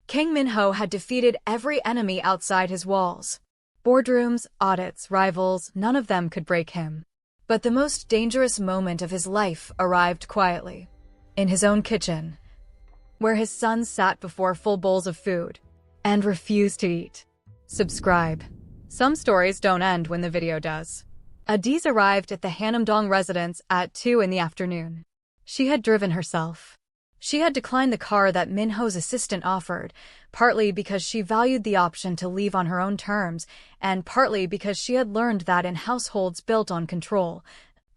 Kang Min-ho had defeated every enemy outside his walls. Boardrooms, audits, rivals, none of them could break him. But the most dangerous moment of his life arrived quietly. In his own kitchen, where his son sat before full bowls of food and refused to eat. Subscribe. Some stories don't end when the video does. Adaeze arrived at the Hanamdong residence at 2 in the afternoon. She had driven herself. She had declined the car that Min-ho's assistant offered, partly because she valued the option to leave on her own terms, and partly because she had learned that in households built on control,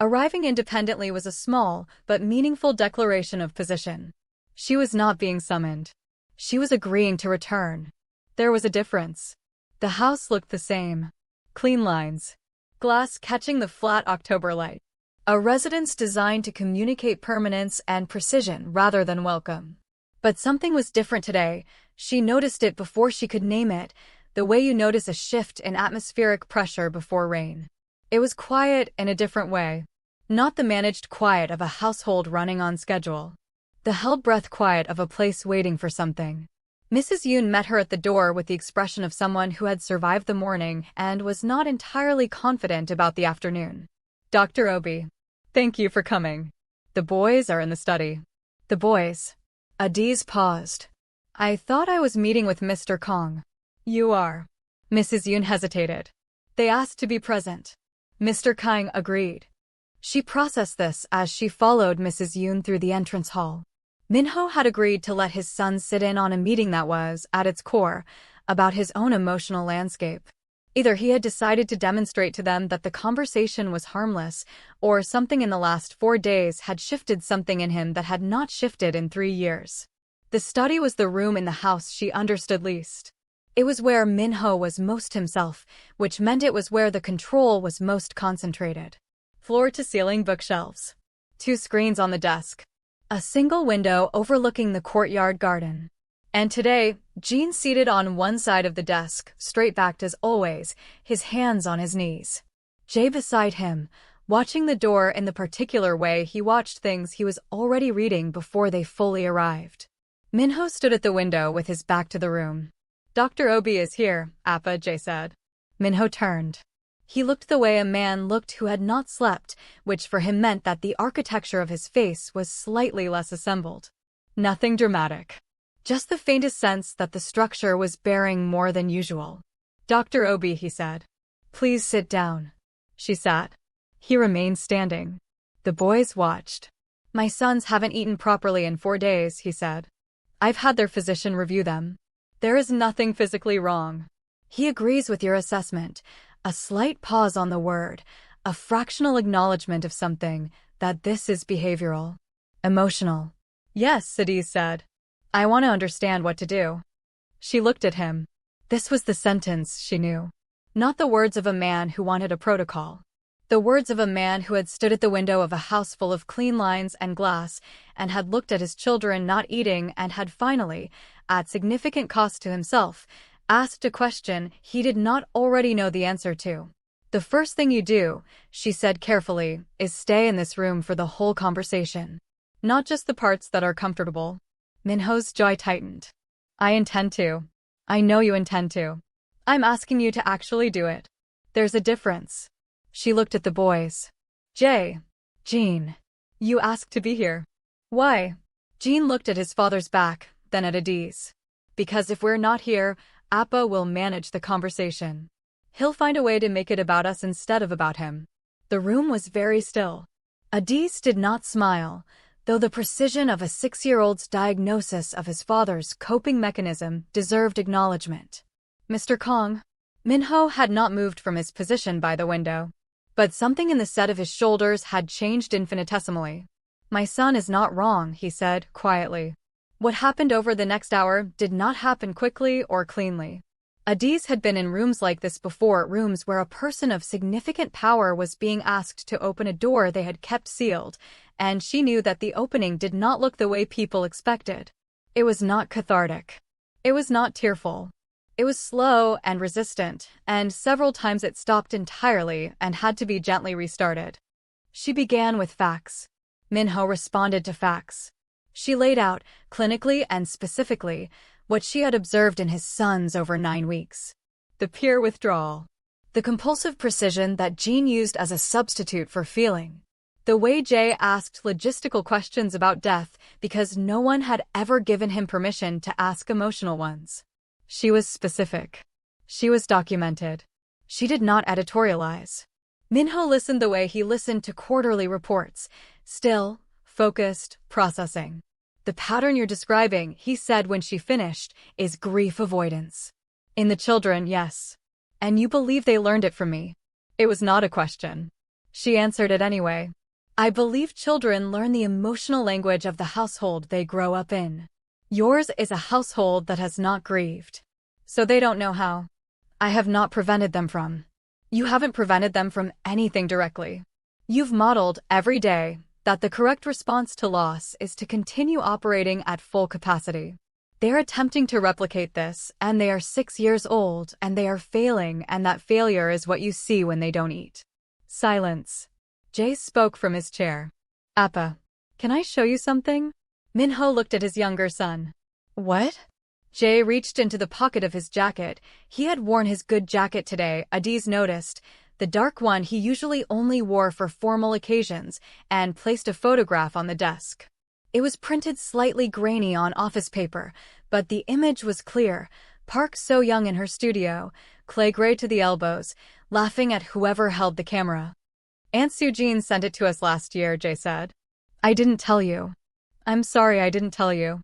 arriving independently was a small but meaningful declaration of position. She was not being summoned. She was agreeing to return. There was a difference. The house looked the same. Clean lines. Glass catching the flat October light. A residence designed to communicate permanence and precision rather than welcome. But something was different today. She noticed it before she could name it, the way you notice a shift in atmospheric pressure before rain. It was quiet in a different way. Not the managed quiet of a household running on schedule. The held-breath quiet of a place waiting for something. Mrs. Yoon met her at the door with the expression of someone who had survived the morning and was not entirely confident about the afternoon. Dr. Obi. Thank you for coming. The boys are in the study. The boys. Adaeze paused. I thought I was meeting with Mr. Kang. You are. Mrs. Yoon hesitated. They asked to be present. Mr. Kang agreed. She processed this as she followed Mrs. Yoon through the entrance hall. Min-ho had agreed to let his son sit in on a meeting that was, at its core, about his own emotional landscape. Either he had decided to demonstrate to them that the conversation was harmless, or something in the last 4 days had shifted something in him that had not shifted in 3 years. The study was the room in the house she understood least. It was where Min-ho was most himself, which meant it was where the control was most concentrated. Floor-to-ceiling bookshelves. 2 screens on the desk. A single window overlooking the courtyard garden. And today, Jin seated on one side of the desk, straight-backed as always, his hands on his knees. Jae beside him, watching the door in the particular way he watched things he was already reading before they fully arrived. Min-ho stood at the window with his back to the room. Dr. Obi is here, Appa, Jae said. Min-ho turned. He looked the way a man looked who had not slept, which for him meant that the architecture of his face was slightly less assembled. Nothing dramatic. Just the faintest sense that the structure was bearing more than usual. Dr. Obi, he said. Please sit down. She sat. He remained standing. The boys watched. My sons haven't eaten properly in 4 days, he said. I've had their physician review them. There is nothing physically wrong. He agrees with your assessment. A slight pause on the word, a fractional acknowledgement of something, that this is behavioral. Emotional. Yes, Adaeze said. I want to understand what to do. She looked at him. This was the sentence she knew. Not the words of a man who wanted a protocol. The words of a man who had stood at the window of a house full of clean lines and glass and had looked at his children not eating and had finally, at significant cost to himself, asked a question he did not already know the answer to. The first thing you do, she said carefully, is stay in this room for the whole conversation. Not just the parts that are comfortable. Min-ho's jaw tightened. I intend to. I know you intend to. I'm asking you to actually do it. There's a difference. She looked at the boys. Jae. Jin. You asked to be here. Why? Jin looked at his father's back, then at Adaeze. Because if we're not here, Appa will manage the conversation. He'll find a way to make it about us instead of about him. The room was very still. Adaeze did not smile, though the precision of a 6-year-old's diagnosis of his father's coping mechanism deserved acknowledgement. Mr. Kang. Min-ho had not moved from his position by the window. But something in the set of his shoulders had changed infinitesimally. My son is not wrong, he said, quietly. What happened over the next hour did not happen quickly or cleanly. Adaeze had been in rooms like this before, rooms where a person of significant power was being asked to open a door they had kept sealed, and she knew that the opening did not look the way people expected. It was not cathartic. It was not tearful. It was slow and resistant, and several times it stopped entirely and had to be gently restarted. She began with facts. Min-ho responded to facts. She laid out, clinically and specifically, what she had observed in his sons over 9 weeks. The pure withdrawal. The compulsive precision that Jin used as a substitute for feeling. The way Jae asked logistical questions about death because no one had ever given him permission to ask emotional ones. She was specific. She was documented. She did not editorialize. Min-ho listened the way he listened to quarterly reports, still, focused, processing. The pattern you're describing, he said when she finished, is grief avoidance. In the children, yes. And you believe they learned it from me. It was not a question. She answered it anyway. I believe children learn the emotional language of the household they grow up in. Yours is a household that has not grieved. So they don't know how. I have not prevented them from. You haven't prevented them from anything directly. You've modeled every day that the correct response to loss is to continue operating at full capacity. They're attempting to replicate this, and they are 6 years old, and they are failing, and that failure is what you see when they don't eat. Silence. Jae spoke from his chair. Appa, can I show you something? Min-ho looked at his younger son. What? Jae reached into the pocket of his jacket. He had worn his good jacket today, Adaeze noticed, the dark one he usually only wore for formal occasions, and placed a photograph on the desk. It was printed slightly grainy on office paper, but the image was clear. Park So-young in her studio, clay gray to the elbows, laughing at whoever held the camera. Aunt Soo-jin sent it to us last year, Jae said. I didn't tell you. I'm sorry I didn't tell you.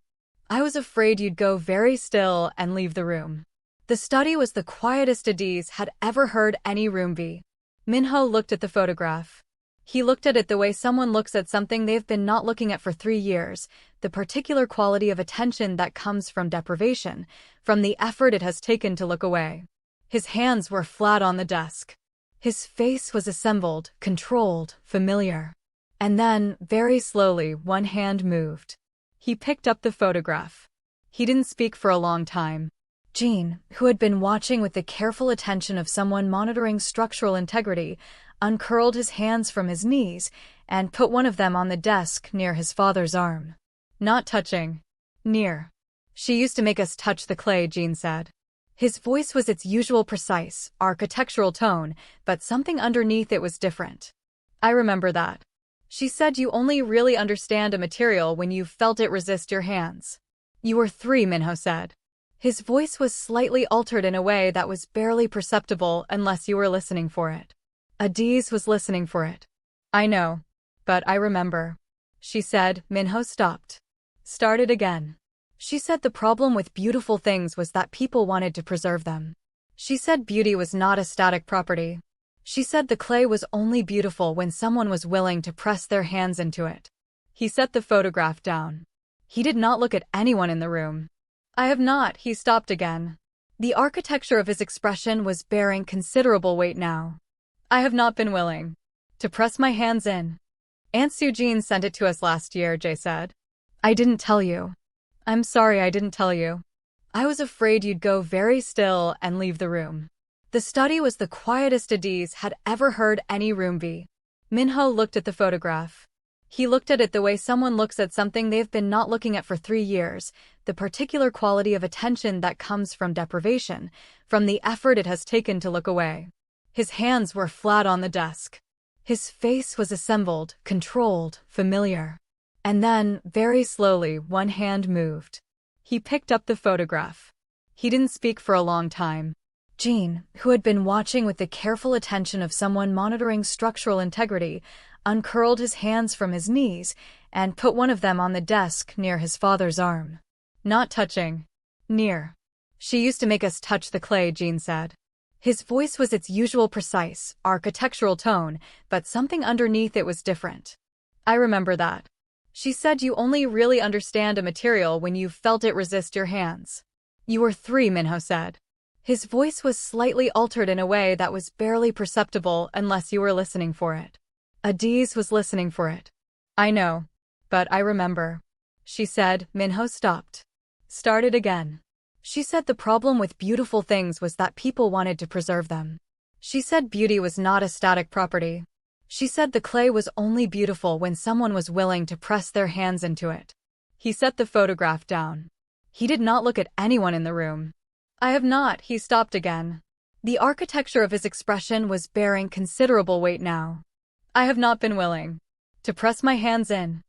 I was afraid you'd go very still and leave the room. The study was the quietest Adaeze had ever heard any room be. Min-ho looked at the photograph. He looked at it the way someone looks at something they've been not looking at for 3 years, the particular quality of attention that comes from deprivation, from the effort it has taken to look away. His hands were flat on the desk. His face was assembled, controlled, familiar. And then, very slowly, one hand moved. He picked up the photograph. He didn't speak for a long time. Jin, who had been watching with the careful attention of someone monitoring structural integrity, uncurled his hands from his knees and put one of them on the desk near his father's arm. Not touching. Near. She used to make us touch the clay, Jin said. His voice was its usual precise, architectural tone, but something underneath it was different. I remember that. She said you only really understand a material when you've felt it resist your hands. You were 3, Min-ho said. His voice was slightly altered in a way that was barely perceptible unless you were listening for it. Adaeze was listening for it. I know. But I remember. She said. Min-ho stopped. Started again. She said the problem with beautiful things was that people wanted to preserve them. She said beauty was not a static property. She said the clay was only beautiful when someone was willing to press their hands into it. He set the photograph down. He did not look at anyone in the room. I have not. He stopped again. The architecture of his expression was bearing considerable weight now. I have not been willing to press my hands in. Aunt Soo-jin sent it to us last year, Jae said. I didn't tell you. I'm sorry I didn't tell you. I was afraid you'd go very still and leave the room. The study was the quietest Adaeze had ever heard any room be. Min-ho looked at the photograph. He looked at it the way someone looks at something they've been not looking at for 3 years, the particular quality of attention that comes from deprivation, from the effort it has taken to look away. His hands were flat on the desk. His face was assembled, controlled, familiar. And then, very slowly, one hand moved. He picked up the photograph. He didn't speak for a long time. Jin, who had been watching with the careful attention of someone monitoring structural integrity, uncurled his hands from his knees and put one of them on the desk near his father's arm. Not touching. Near. She used to make us touch the clay, Jin said. His voice was its usual precise, architectural tone, but something underneath it was different. I remember that. She said you only really understand a material when you've felt it resist your hands. You were 3, Min-ho said. His voice was slightly altered in a way that was barely perceptible unless you were listening for it. Adaeze was listening for it. I know. But I remember. She said. Min-ho stopped. Started again. She said the problem with beautiful things was that people wanted to preserve them. She said beauty was not a static property. She said the clay was only beautiful when someone was willing to press their hands into it. He set the photograph down. He did not look at anyone in the room. I have not, he stopped again. The architecture of his expression was bearing considerable weight now. I have not been willing to press my hands in.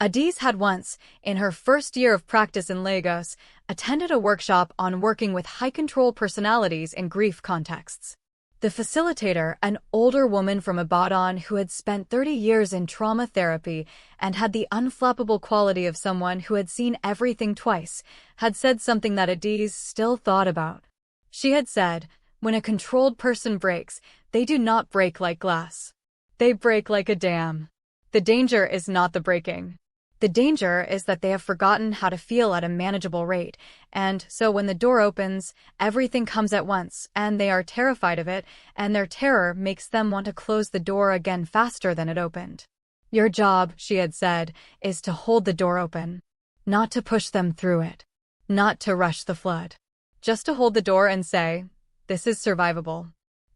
Adaeze had once, in her first year of practice in Lagos, attended a workshop on working with high-control personalities in grief contexts. The facilitator, an older woman from Ibadan who had spent 30 years in trauma therapy and had the unflappable quality of someone who had seen everything twice, had said something that Adaeze still thought about. She had said, "When a controlled person breaks, they do not break like glass. They break like a dam. The danger is not the breaking. The danger is that they have forgotten how to feel at a manageable rate, and so when the door opens, everything comes at once, and they are terrified of it, and their terror makes them want to close the door again faster than it opened. Your job," she had said, "is to hold the door open. Not to push them through it. Not to rush the flood. Just to hold the door and say, 'This is survivable.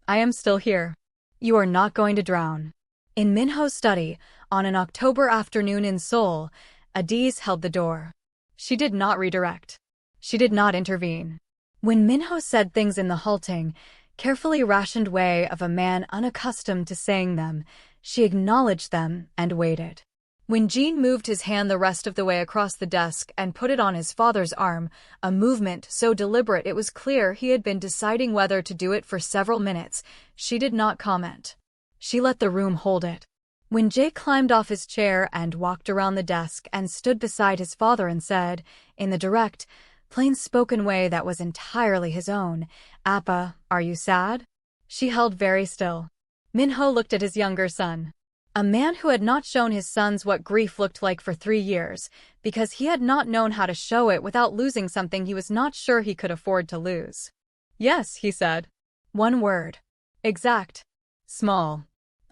I am still here. You are not going to drown.'" In Min-ho's study, on an October afternoon in Seoul, Adaeze held the door. She did not redirect. She did not intervene. When Min-ho said things in the halting, carefully rationed way of a man unaccustomed to saying them, she acknowledged them and waited. When Jin moved his hand the rest of the way across the desk and put it on his father's arm, a movement so deliberate it was clear he had been deciding whether to do it for several minutes, she did not comment. She let the room hold it. When Jae climbed off his chair and walked around the desk and stood beside his father and said, in the direct, plain-spoken way that was entirely his own, "Appa, are you sad?" she held very still. Min-ho looked at his younger son. A man who had not shown his sons what grief looked like for 3 years, because he had not known how to show it without losing something he was not sure he could afford to lose. "Yes," he said. One word. Exact. Small.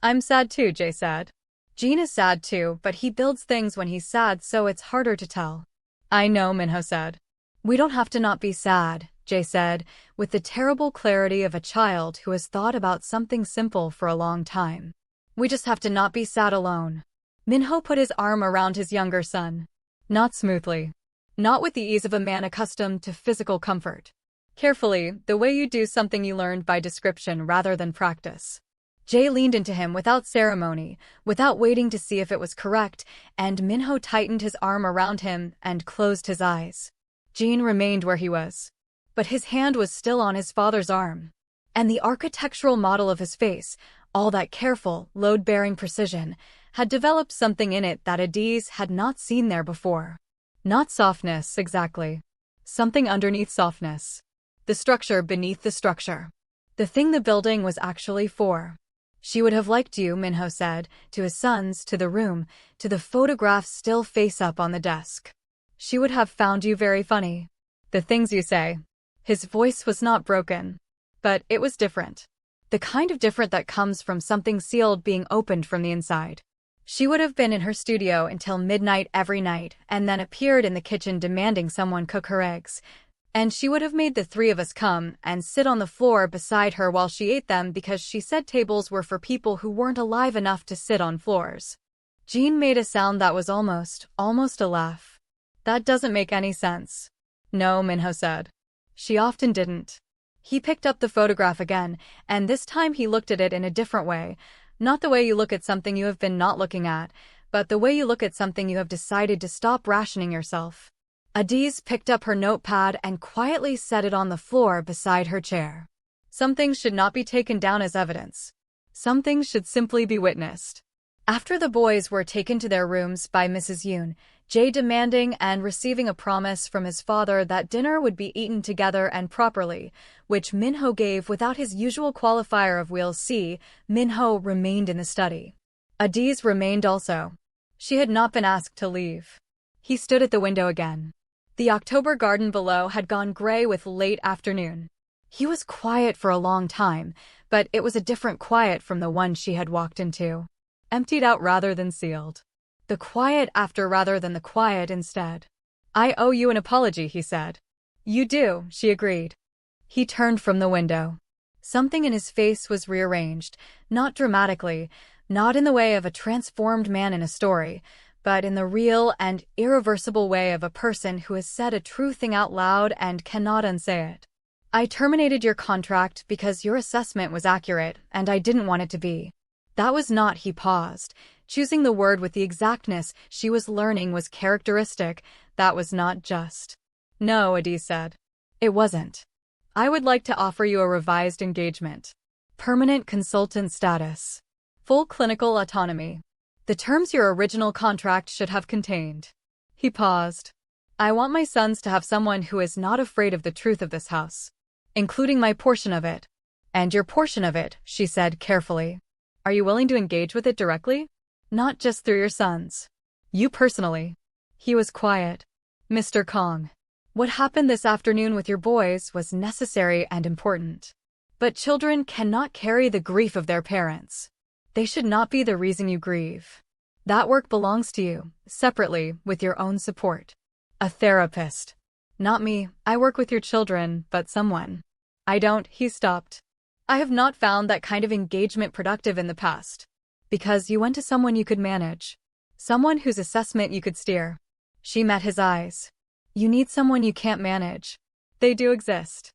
"I'm sad too," Jae said. "Jin is sad too, but he builds things when he's sad, so it's harder to tell." "I know," Min-ho said. "We don't have to not be sad," Jae said, with the terrible clarity of a child who has thought about something simple for a long time. "We just have to not be sad alone." Min-ho put his arm around his younger son. Not smoothly. Not with the ease of a man accustomed to physical comfort. Carefully, the way you do something you learned by description rather than practice. Jae leaned into him without ceremony, without waiting to see if it was correct, and Min-ho tightened his arm around him and closed his eyes. Jin remained where he was. But his hand was still on his father's arm. And the architectural model of his face, all that careful, load-bearing precision, had developed something in it that Adaeze had not seen there before. Not softness, exactly. Something underneath softness. The structure beneath the structure. The thing the building was actually for. "She would have liked you," Min-ho said, to his sons, to the room, to the photograph still face-up on the desk. "She would have found you very funny. The things you say." His voice was not broken. But it was different. The kind of different that comes from something sealed being opened from the inside. She would have been in her studio until midnight every night, and then appeared in the kitchen demanding someone cook her eggs. And she would have made the 3 of us come and sit on the floor beside her while she ate them because she said tables were for people who weren't alive enough to sit on floors. Jin made a sound that was almost a laugh. "That doesn't make any sense." "No," Min-ho said. "She often didn't." He picked up the photograph again, and this time he looked at it in a different way. Not the way you look at something you have been not looking at, but the way you look at something you have decided to stop rationing yourself. Adaeze picked up her notepad and quietly set it on the floor beside her chair. Some things should not be taken down as evidence. Some things should simply be witnessed. After the boys were taken to their rooms by Mrs. Yoon, Jae demanding and receiving a promise from his father that dinner would be eaten together and properly, which Min-ho gave without his usual qualifier of "we'll see," Min-ho remained in the study. Adaeze remained also. She had not been asked to leave. He stood at the window again. The October garden below had gone gray with late afternoon. He was quiet for a long time, but it was a different quiet from the one she had walked into. Emptied out rather than sealed. The quiet after rather than the quiet instead. "I owe you an apology," he said. "You do," she agreed. He turned from the window. Something in his face was rearranged, not dramatically, not in the way of a transformed man in a story, but in the real and irreversible way of a person who has said a true thing out loud and cannot unsay it. I terminated your contract because your assessment was accurate, and I didn't want it to be. That was not, he paused, choosing the word with the exactness she was learning was characteristic. That was not just. No, Adaeze said. It wasn't. I would like to offer you a revised engagement. Permanent consultant status. Full clinical autonomy. The terms your original contract should have contained. He paused. I want my sons to have someone who is not afraid of the truth of this house, including my portion of it. And your portion of it, she said carefully. Are you willing to engage with it directly? Not just through your sons. You personally. He was quiet. Mr. Kang. What happened this afternoon with your boys was necessary and important. But children cannot carry the grief of their parents. They should not be the reason you grieve. That work belongs to you, separately, with your own support. A therapist. Not me, I work with your children, but someone. I don't, he stopped. I have not found that kind of engagement productive in the past. Because you went to someone you could manage. Someone whose assessment you could steer. She met his eyes. You need someone you can't manage. They do exist.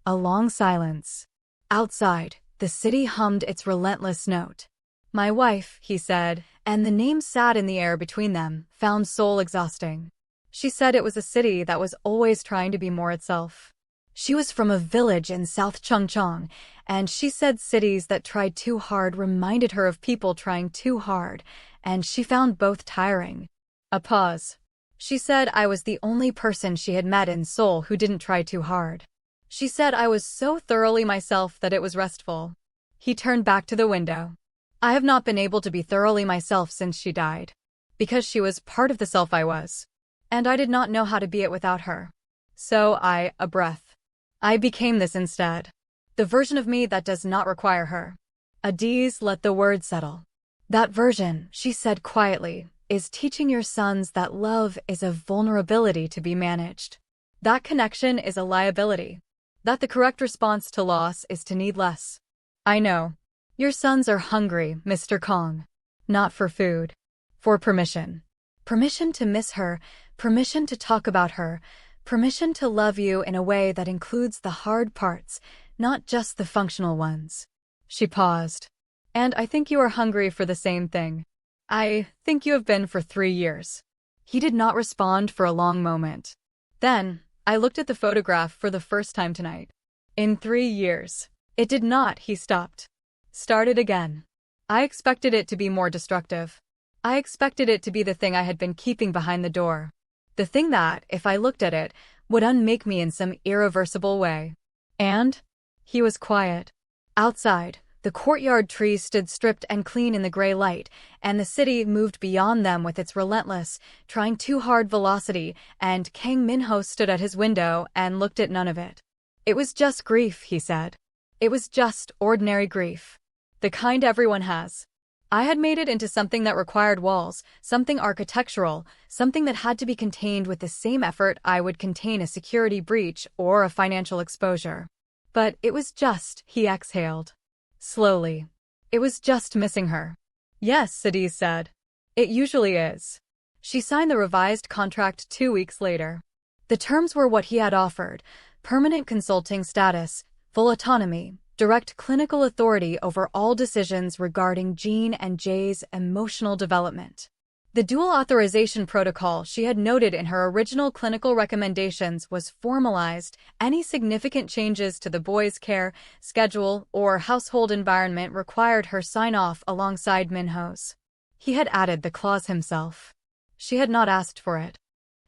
A long silence. Outside, the city hummed its relentless note. My wife, he said, and the name sat in the air between them, found Seoul exhausting. She said it was a city that was always trying to be more itself. She was from a village in South Chungcheong, and she said cities that tried too hard reminded her of people trying too hard, and she found both tiring. A pause. She said I was the only person she had met in Seoul who didn't try too hard. She said I was so thoroughly myself that it was restful. He turned back to the window. I have not been able to be thoroughly myself since she died. Because she was part of the self I was. And I did not know how to be it without her. So a breath. I became this instead. The version of me that does not require her. Adaeze let the word settle. That version, she said quietly, is teaching your sons that love is a vulnerability to be managed. That connection is a liability. That the correct response to loss is to need less. I know. Your sons are hungry, Mr. Kang. Not for food. For permission. Permission to miss her, permission to talk about her, permission to love you in a way that includes the hard parts, not just the functional ones. She paused. And I think you are hungry for the same thing. I think you have been for 3 years. He did not respond for a long moment. Then, I looked at the photograph for the first time tonight. In 3 years. It did not, he stopped. Started again. I expected it to be more destructive. I expected it to be the thing I had been keeping behind the door. The thing that, if I looked at it, would unmake me in some irreversible way. And? He was quiet. Outside, the courtyard trees stood stripped and clean in the gray light, and the city moved beyond them with its relentless, trying too hard velocity, and Kang Min-ho stood at his window and looked at none of it. It was just grief, he said. It was just ordinary grief. The kind everyone has. I had made it into something that required walls, something architectural, something that had to be contained with the same effort I would contain a security breach or a financial exposure. But it was just, he exhaled. Slowly. It was just missing her. Yes, Adaeze said. It usually is. She signed the revised contract 2 weeks later. The terms were what he had offered: permanent consulting status, full autonomy, direct clinical authority over all decisions regarding Jin and Jae's emotional development. The dual authorization protocol she had noted in her original clinical recommendations was formalized. Any significant changes to the boys' care, schedule, or household environment required her sign-off alongside Min-ho's. He had added the clause himself. She had not asked for it.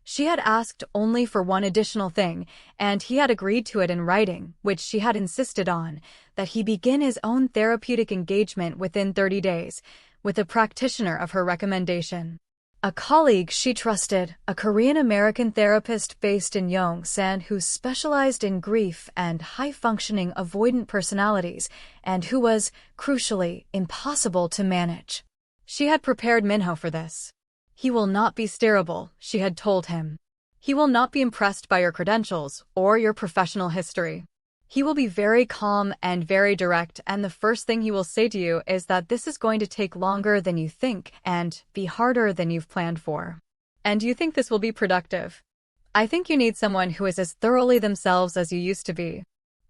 She had asked only for one additional thing, and he had agreed to it in writing, which she had insisted on, that he begin his own therapeutic engagement within 30 days, with a practitioner of her recommendation. A colleague she trusted, a Korean-American therapist based in Yongsan who specialized in grief and high-functioning avoidant personalities, and who was, crucially, impossible to manage. She had prepared Min-ho for this. He will not be steerable, she had told him. He will not be impressed by your credentials or your professional history. He will be very calm and very direct, and the first thing he will say to you is that this is going to take longer than you think and be harder than you've planned for. And you think this will be productive? I think you need someone who is as thoroughly themselves as you used to be.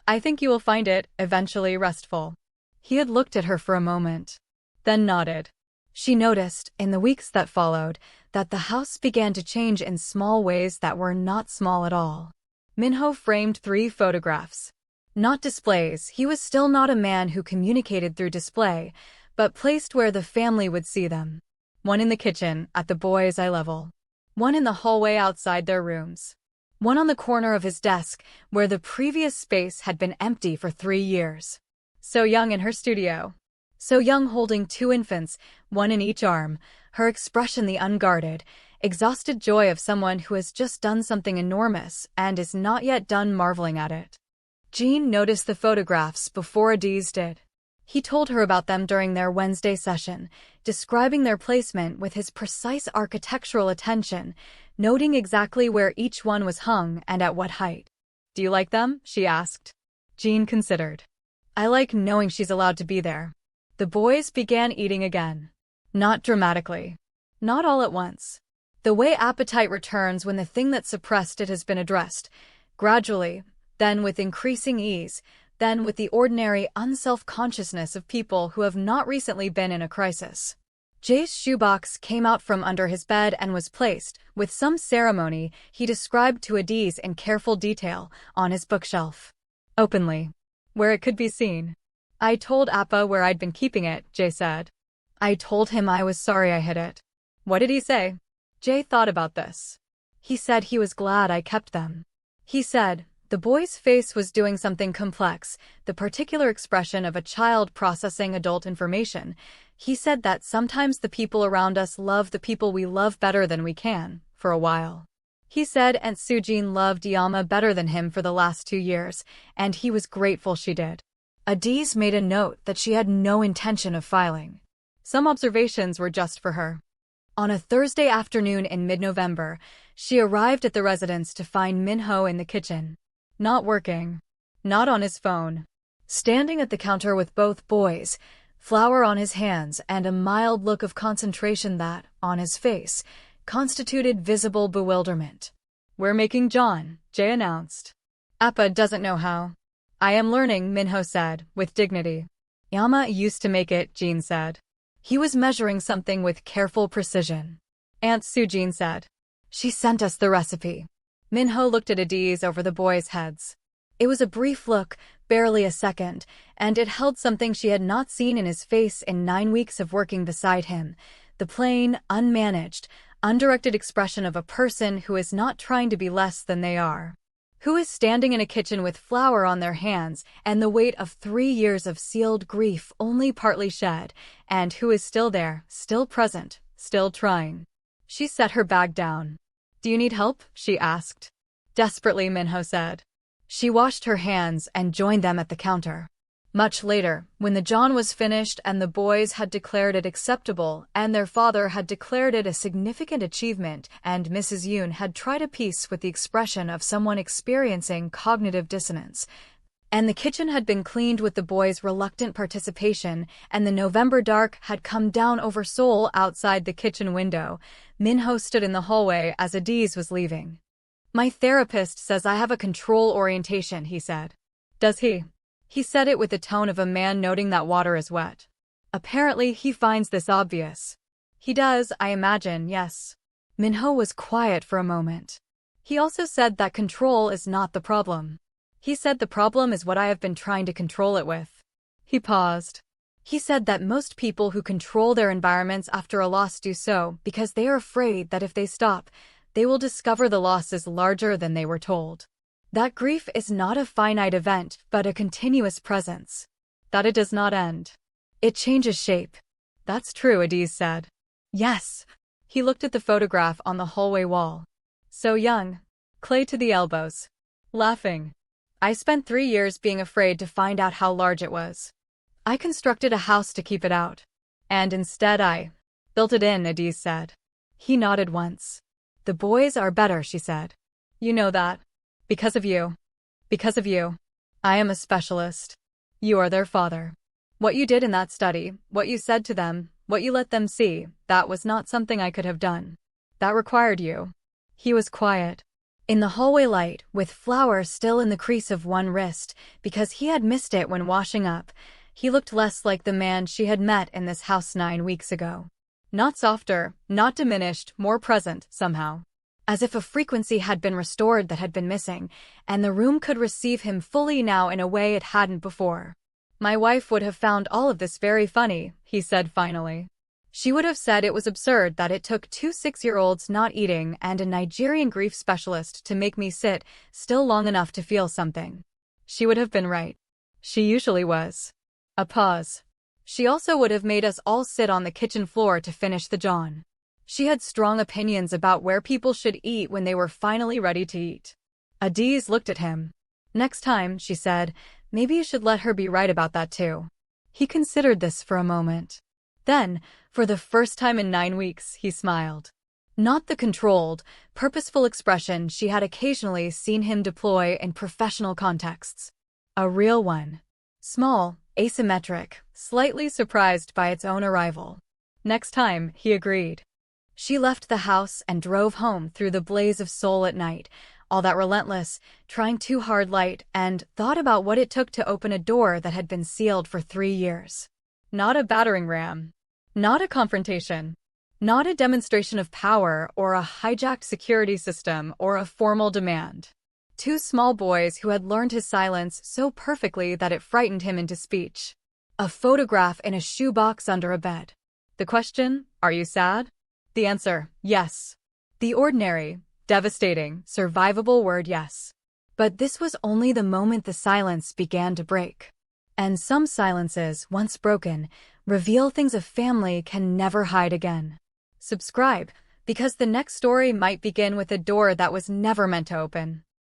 I think you will find it, eventually, restful. He had looked at her for a moment, then nodded. She noticed, in the weeks that followed, that the house began to change in small ways that were not small at all. Min-ho framed 3 photographs. Not displays, he was still not a man who communicated through display, but placed where the family would see them. One in the kitchen, at the boys' eye level. One in the hallway outside their rooms. One on the corner of his desk, where the previous space had been empty for 3 years. So Young in her studio. So Young holding 2 infants, one in each arm, her expression the unguarded, exhausted joy of someone who has just done something enormous and is not yet done marveling at it. Jin noticed the photographs before Adaeze did. He told her about them during their Wednesday session, describing their placement with his precise architectural attention, noting exactly where each one was hung and at what height. "Do you like them?" she asked. Jin considered. "I like knowing she's allowed to be there." The boys began eating again. Not dramatically. Not all at once. The way appetite returns when the thing that suppressed it has been addressed. Gradually, then with increasing ease, then with the ordinary unself-consciousness of people who have not recently been in a crisis. Jae's shoebox came out from under his bed and was placed, with some ceremony he described to Adaeze in careful detail, on his bookshelf. Openly. Where it could be seen. "I told Appa where I'd been keeping it," Jae said. "I told him I was sorry I hid it." "What did he say?" Jae thought about this. "He said he was glad I kept them." He said, the boy's face was doing something complex, the particular expression of a child processing adult information. He said that sometimes the people around us love the people we love better than we can, for a while. He said Aunt Sujin loved Yama better than him for the last 2 years, and he was grateful she did. Adaeze made a note that she had no intention of filing. Some observations were just for her. On a Thursday afternoon in mid-November, she arrived at the residence to find Min-ho in the kitchen. Not working. Not on his phone. Standing at the counter with both boys, flour on his hands and a mild look of concentration that, on his face, constituted visible bewilderment. "We're making John," Jae announced. "Appa doesn't know how." "I am learning," Min-ho said, with dignity. "Yama used to make it," Jin said. He was measuring something with careful precision. "Aunt Sujin said. She sent us the recipe." Min-ho looked at Adaeze over the boys' heads. It was a brief look, barely a second, and it held something she had not seen in his face in 9 weeks of working beside him, the plain, unmanaged, undirected expression of a person who is not trying to be less than they are. Who is standing in a kitchen with flour on their hands and the weight of 3 years of sealed grief only partly shed, and who is still there, still present, still trying. She set her bag down. "Do you need help?" she asked. Desperately, Min-ho said. She washed her hands and joined them at the counter. Much later, when the John was finished and the boys had declared it acceptable and their father had declared it a significant achievement and Mrs. Yoon had tried a piece with the expression of someone experiencing cognitive dissonance, and the kitchen had been cleaned with the boys' reluctant participation and the November dark had come down over Seoul outside the kitchen window, Min-ho stood in the hallway as Adaeze was leaving. "My therapist says I have a control orientation," he said. "Does he?" He said it with the tone of a man noting that water is wet. "Apparently he finds this obvious." "He does, I imagine, yes." Min-ho was quiet for a moment. "He also said that control is not the problem. He said the problem is what I have been trying to control it with." He paused. He said that most people who control their environments after a loss do so because they are afraid that if they stop, they will discover the loss is larger than they were told. That grief is not a finite event, but a continuous presence. That it does not end. It changes shape. "That's true," Adaeze said. "Yes." He looked at the photograph on the hallway wall. "So young. Clay to the elbows." Laughing. "I spent 3 years being afraid to find out how large it was. I constructed a house to keep it out. And instead I built it in," Adaeze said. He nodded once. "The boys are better," she said. "You know that." "Because of you." "Because of you." I am a specialist. You are their father. What you did in that study, what you said to them, what you let them see, that was not something I could have done. That required you. He was quiet. In the hallway light, with flour still in the crease of one wrist, because he had missed it when washing up, he looked less like the man she had met in this house 9 weeks ago. Not softer, not diminished, more present, somehow. As if a frequency had been restored that had been missing, and the room could receive him fully now in a way it hadn't before. My wife would have found all of this very funny, he said finally. She would have said it was absurd that it took 2 6-year-olds not eating and a Nigerian grief specialist to make me sit still long enough to feel something. She would have been right. She usually was. A pause. She also would have made us all sit on the kitchen floor to finish the John. She had strong opinions about where people should eat when they were finally ready to eat. Adaeze looked at him. Next time, she said, maybe you should let her be right about that too. He considered this for a moment. Then, for the first time in 9 weeks, he smiled. Not the controlled, purposeful expression she had occasionally seen him deploy in professional contexts. A real one. Small, asymmetric, slightly surprised by its own arrival. Next time, he agreed. She left the house and drove home through the blaze of Seoul at night, all that relentless, trying too hard light, and thought about what it took to open a door that had been sealed for 3 years. Not a battering ram. Not a confrontation. Not a demonstration of power or a hijacked security system or a formal demand. 2 small boys who had learned his silence so perfectly that it frightened him into speech. A photograph in a shoebox under a bed. The question, are you sad? The answer, yes. The ordinary, devastating, survivable word yes. But this was only the moment the silence began to break. And some silences, once broken, reveal things a family can never hide again. Subscribe, because the next story might begin with a door that was never meant to open.